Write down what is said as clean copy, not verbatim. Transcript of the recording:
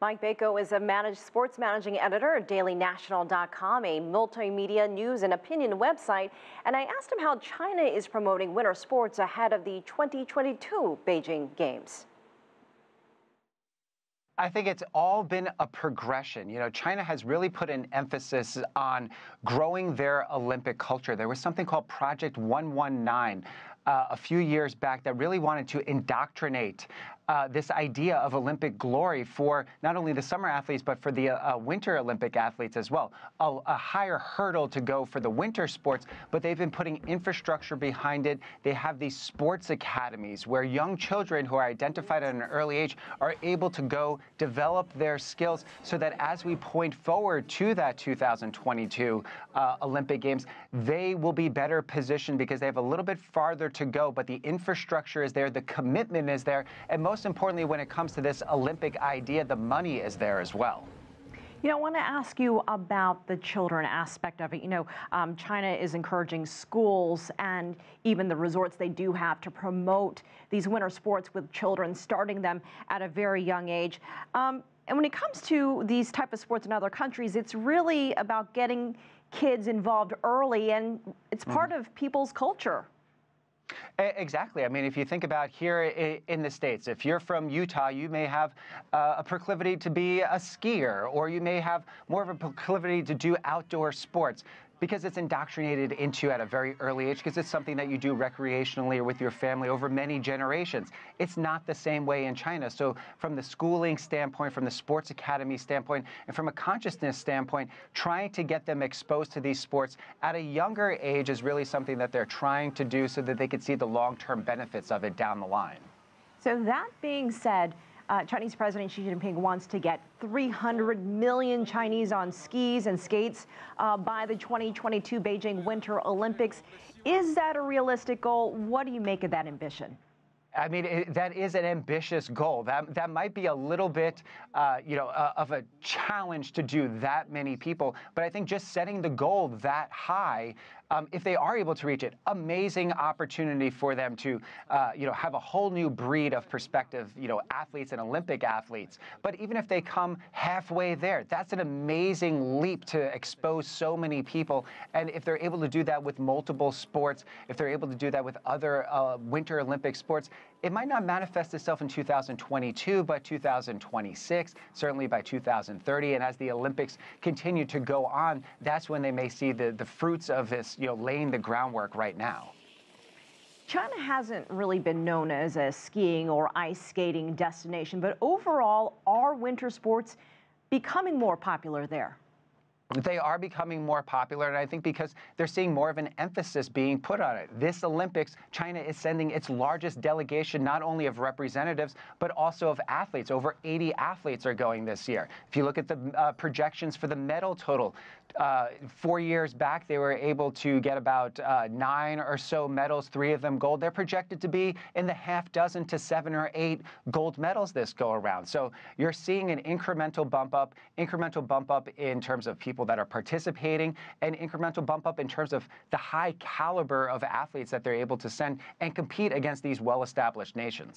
Mike Bako is a sports managing editor at dailynational.com, a multimedia news and opinion website, and I asked him how China is promoting winter sports ahead of the 2022 Beijing Games. I think it's all been a progression. You know, China has really put an emphasis on growing their Olympic culture. There was something called Project 119 a few years back that really wanted to indoctrinate this idea of Olympic glory for not only the summer athletes, but for the winter Olympic athletes as well. A higher hurdle to go for the winter sports, but they've been putting infrastructure behind it. They have these sports academies where young children who are identified at an early age are able to go develop their skills so that as we point forward to that 2022 Olympic Games, they will be better positioned because they have a little bit farther to go, but the infrastructure is there, the commitment is there, and most importantly, when it comes to this Olympic idea, the money is there as well. You know, I want to ask you about the children aspect of it. You know, China is encouraging schools and even the resorts they do have to promote these winter sports with children, starting them at a very young age. And when it comes to these type of sports in other countries, it's really about getting kids involved early, and it's part of people's culture. Exactly. I mean, if you think about here in the States, if you're from Utah, you may have a proclivity to be a skier, or you may have more of a proclivity to do outdoor sports, because it's indoctrinated into at a very early age, because it's something that you do recreationally or with your family over many generations. It's not the same way in China. So from the schooling standpoint, from the sports academy standpoint, and from a consciousness standpoint, trying to get them exposed to these sports at a younger age is really something that they're trying to do so that they can see the long-term benefits of it down the line. So that being said, Chinese President Xi Jinping wants to get 300 million Chinese on skis and skates by the 2022 Beijing Winter Olympics. Is that a realistic goal? What do you make of that ambition? I mean, that is an ambitious goal. That might be a little bit, of a challenge to do that many people. But I think just setting the goal that high, if they are able to reach it, amazing opportunity for them to, have a whole new breed of prospective, athletes and Olympic athletes. But even if they come halfway there, that's an amazing leap to expose so many people. And if they're able to do that with multiple sports, if they're able to do that with other Winter Olympic sports, it might not manifest itself in 2022, but 2026, certainly by 2030. And as the Olympics continue to go on, that's when they may see the fruits of this, laying the groundwork right now. China hasn't really been known as a skiing or ice skating destination, but overall, are winter sports becoming more popular there? They are becoming more popular, and I think because they're seeing more of an emphasis being put on it. This Olympics, China is sending its largest delegation, not only of representatives, but also of athletes. Over 80 athletes are going this year. If you look at the projections for the medal total, 4 years back, they were able to get about 9 or so medals, 3 of them gold. They're projected to be in the half dozen to 7 or 8 gold medals this go around. So you're seeing an incremental bump up in terms of people that are participating, and incremental bump up in terms of the high caliber of athletes that they're able to send and compete against these well-established nations.